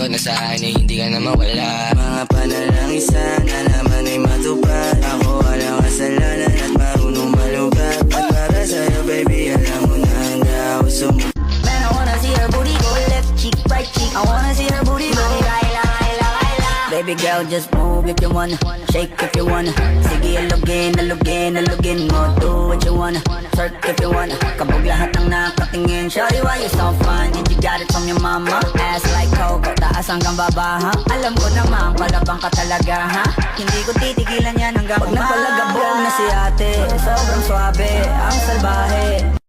ko na sana ay hindi ka na mawala. Mga panalangin sana naman ay matupad. Ako walang kasalanan at marunong malugat. At para sa'yo baby alam mo na handa ako sumulat. Man, I wanna see her booty go left cheek, right cheek. I wanna see her booty go Laila, Laila, Laila. Baby girl, just move if you wanna, shake if you wanna. Sige, alugin, alugin, alugin mo. Do what you wanna, twerk if you wanna. Kabog lahat ng nakatingin. Shawty, why you so fine? Did you got it from your mama? Ass like Coco, taas hanggang baba, ha? Alam ko naman, palabang ka talaga, ha? Hindi ko titigilan yan hanggang pag napalagabog na si ate. Sobrang swabe, ang salbahe.